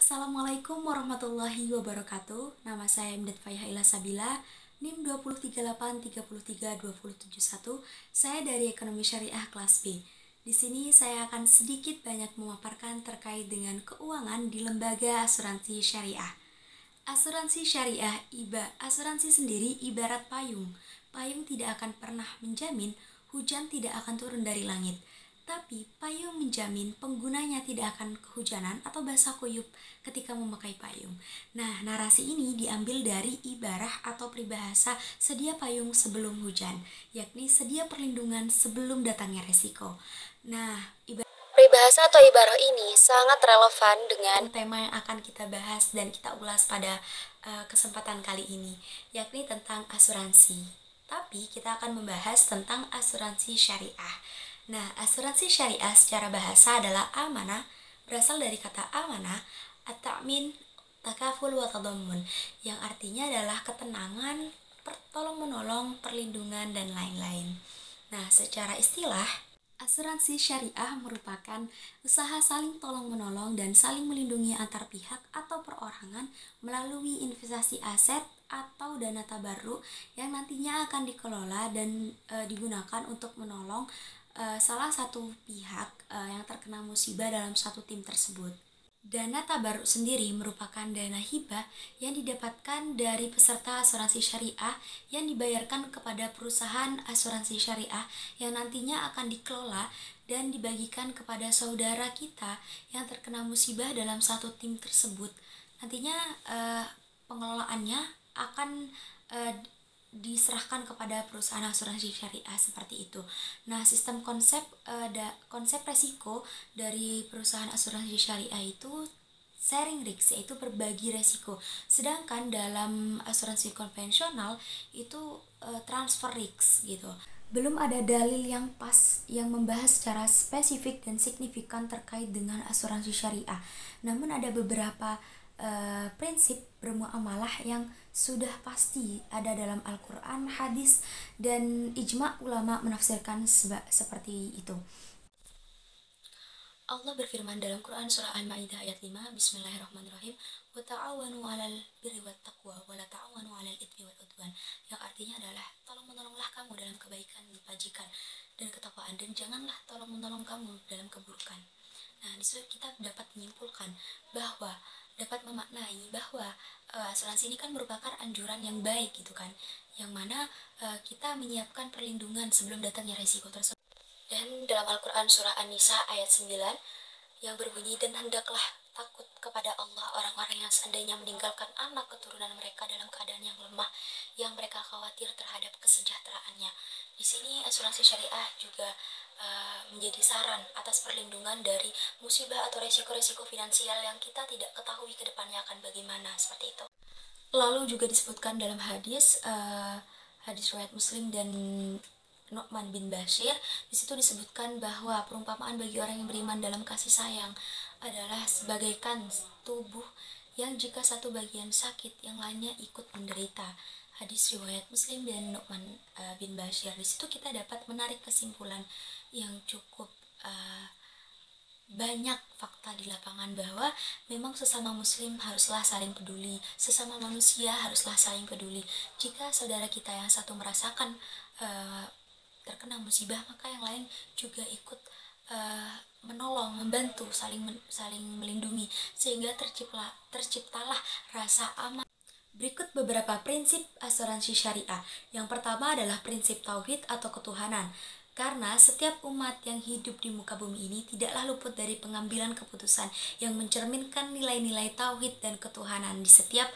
Assalamualaikum warahmatullahi wabarakatuh. Nama saya Imdat Faihaila Sabila, NIM 238332071. Saya dari Ekonomi Syariah kelas B. Di sini saya akan sedikit banyak memaparkan terkait dengan keuangan di lembaga asuransi syariah. Asuransi syariah asuransi sendiri ibarat payung. Payung tidak akan pernah menjamin hujan tidak akan turun dari langit. Tapi payung menjamin penggunanya tidak akan kehujanan atau basah kuyup ketika memakai payung. Nah, narasi ini diambil dari ibarah atau peribahasa sedia payung sebelum hujan, yakni sedia perlindungan sebelum datangnya resiko. Nah, Peribahasa atau ibarah ini sangat relevan dengan tema yang akan kita bahas dan kita ulas pada kesempatan kali ini, yakni tentang asuransi. Tapi kita akan membahas tentang asuransi syariah. Nah, asuransi syariah secara bahasa adalah amanah, berasal dari kata amanah, at-ta'min, takaful wa tadammun, yang artinya adalah ketenangan, tolong-menolong, perlindungan, dan lain-lain. Nah, secara istilah, asuransi syariah merupakan usaha saling tolong-menolong dan saling melindungi antar pihak atau perorangan melalui investasi aset atau dana tabarruk yang nantinya akan dikelola dan digunakan untuk menolong salah satu pihak yang terkena musibah dalam satu tim tersebut. Dana tabarruk sendiri merupakan dana hibah yang didapatkan dari peserta asuransi syariah yang dibayarkan kepada perusahaan asuransi syariah yang nantinya akan dikelola dan dibagikan kepada saudara kita yang terkena musibah dalam satu tim tersebut. Nantinya pengelolaannya akan diserahkan kepada perusahaan asuransi syariah seperti itu. Nah, sistem konsep resiko dari perusahaan asuransi syariah itu sharing risk, yaitu berbagi resiko. Sedangkan dalam asuransi konvensional itu transfer risk gitu. Belum ada dalil yang pas yang membahas secara spesifik dan signifikan terkait dengan asuransi syariah. Namun ada beberapa prinsip bermuamalah yang sudah pasti ada dalam Al-Quran, hadis, dan ijma ulama menafsirkan seperti itu. Allah berfirman dalam Quran surah Al-Maidah ayat 5, Bismillahirrahmanirrahim, wa ta'awanu 'alal birri wat taqwa wa la ta'awanu 'alal itsmi wal 'udwan, yang artinya adalah tolong-menolonglah kamu dalam kebaikan, kebajikan, dan ketakwaan, dan janganlah tolong-menolong kamu dalam keburukan. Nah, di situ kita dapat menyimpulkan bahwa dapat memaknai bahwa asuransi ini kan merupakan anjuran yang baik gitu kan, yang mana kita menyiapkan perlindungan sebelum datangnya resiko tersebut. Dan dalam Al-Quran surah An-Nisa ayat 9 yang berbunyi, dan hendaklah takut kepada Allah orang-orang yang seandainya meninggalkan anak keturunan mereka dalam keadaan yang lemah, yang mereka khawatir terhadap kesejahteraannya. Di sini asuransi syariah juga menjadi saran atas perlindungan dari musibah atau resiko-resiko finansial yang kita tidak ketahui ke depannya akan bagaimana, seperti itu. Lalu juga disebutkan dalam hadis riwayat Muslim dan Nu'man bin Bashir, di situ disebutkan bahwa perumpamaan bagi orang yang beriman dalam kasih sayang adalah sebagaikan tubuh yang jika satu bagian sakit, yang lainnya ikut menderita. Hadis riwayat Muslim dan Nu'man bin Bashir. Di situ kita dapat menarik kesimpulan yang cukup banyak fakta di lapangan bahwa memang sesama muslim haruslah saling peduli, sesama manusia haruslah saling peduli. Jika saudara kita yang satu merasakan terkena musibah, maka yang lain juga ikut menolong, membantu, saling melindungi, sehingga terciptalah rasa aman. Berikut beberapa prinsip asuransi syariah. Yang pertama adalah prinsip tauhid atau ketuhanan. Karena setiap umat yang hidup di muka bumi ini tidaklah luput dari pengambilan keputusan yang mencerminkan nilai-nilai tauhid dan ketuhanan di setiap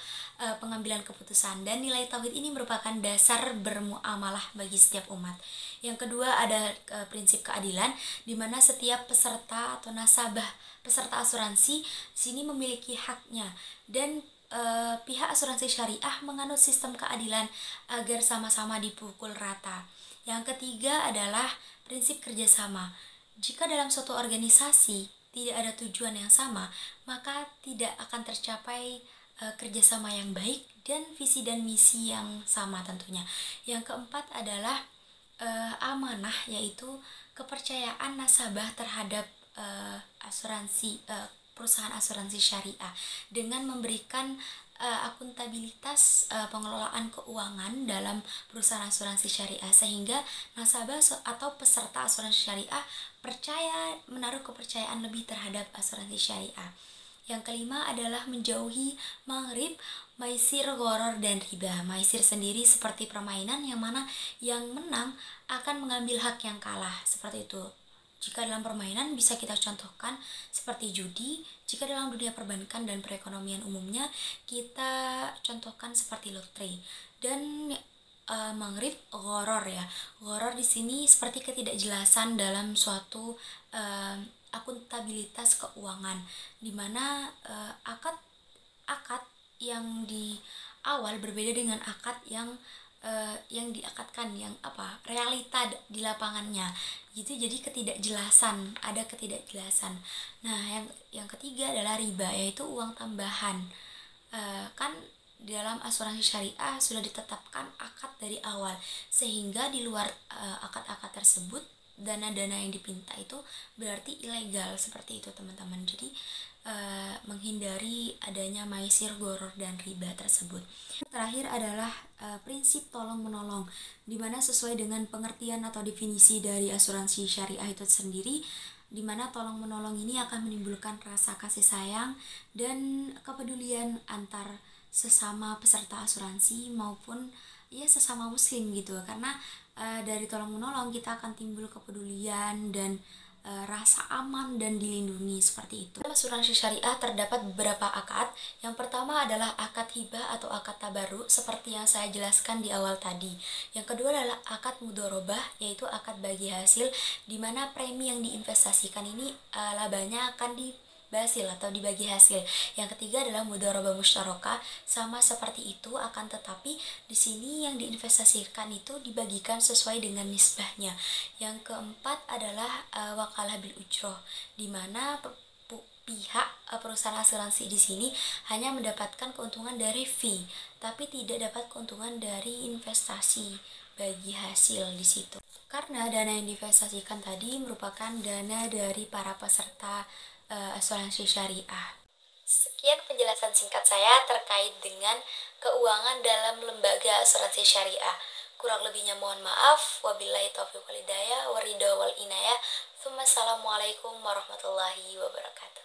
pengambilan keputusan. Dan nilai tauhid ini merupakan dasar bermuamalah bagi setiap umat. Yang kedua ada prinsip keadilan, di mana setiap peserta atau nasabah peserta asuransi sini memiliki haknya, dan pihak asuransi syariah menganut sistem keadilan agar sama-sama dipukul rata. Yang ketiga adalah prinsip kerjasama. Jika dalam suatu organisasi tidak ada tujuan yang sama, maka tidak akan tercapai kerjasama yang baik dan visi dan misi yang sama tentunya. Yang keempat adalah amanah, yaitu kepercayaan nasabah terhadap asuransi perusahaan asuransi syariah dengan memberikan akuntabilitas pengelolaan keuangan dalam perusahaan asuransi syariah, sehingga nasabah atau peserta asuransi syariah menaruh kepercayaan lebih terhadap asuransi syariah. Yang kelima adalah menjauhi maghrib, maisir, gharar, dan riba. Maisir sendiri seperti permainan yang mana yang menang akan mengambil hak yang kalah, seperti itu. Jika dalam permainan bisa kita contohkan seperti judi, jika dalam dunia perbankan dan perekonomian umumnya kita contohkan seperti lotre. Dan maghrib, gharar ya. Gharar di sini seperti ketidakjelasan dalam suatu akuntabilitas keuangan, di mana akad yang di awal berbeda dengan akad yang diakatkan, yang realita di lapangannya gitu. Jadi ada ketidakjelasan. Nah, yang ketiga adalah riba, yaitu uang tambahan. Kan di dalam asuransi syariah sudah ditetapkan akad dari awal, sehingga di luar akad-akad tersebut dana-dana yang dipinta itu berarti ilegal, seperti itu teman-teman. Jadi menghindari adanya maisir, gharar, dan riba tersebut. Terakhir adalah prinsip tolong menolong, dimana sesuai dengan pengertian atau definisi dari asuransi syariah itu sendiri, dimana tolong menolong ini akan menimbulkan rasa kasih sayang dan kepedulian antar sesama peserta asuransi maupun ya sesama muslim gitu. Karena dari tolong menolong kita akan timbul kepedulian dan rasa aman dan dilindungi, seperti itu. Dalam asuransi syariah terdapat beberapa akad. Yang pertama adalah akad hibah atau akad tabarruk seperti yang saya jelaskan di awal tadi. Yang kedua adalah akad mudharabah, yaitu akad bagi hasil, di mana premi yang diinvestasikan ini labanya akan basil atau dibagi hasil. Yang ketiga adalah mudharabah musyarakah, sama seperti itu, akan tetapi di sini yang diinvestasikan itu dibagikan sesuai dengan nisbahnya. Yang keempat adalah wakalah bil ujroh, di mana pihak perusahaan asuransi di sini hanya mendapatkan keuntungan dari fee, tapi tidak dapat keuntungan dari investasi bagi hasil di situ. Karena dana yang diinvestasikan tadi merupakan dana dari para peserta asuransi syariah. Sekian penjelasan singkat saya terkait dengan keuangan dalam lembaga asuransi syariah. Kurang lebihnya mohon maaf. Wabillahi taufiq wal hidayah, waridho wal inayah. Assalamualaikum warahmatullahi wabarakatuh.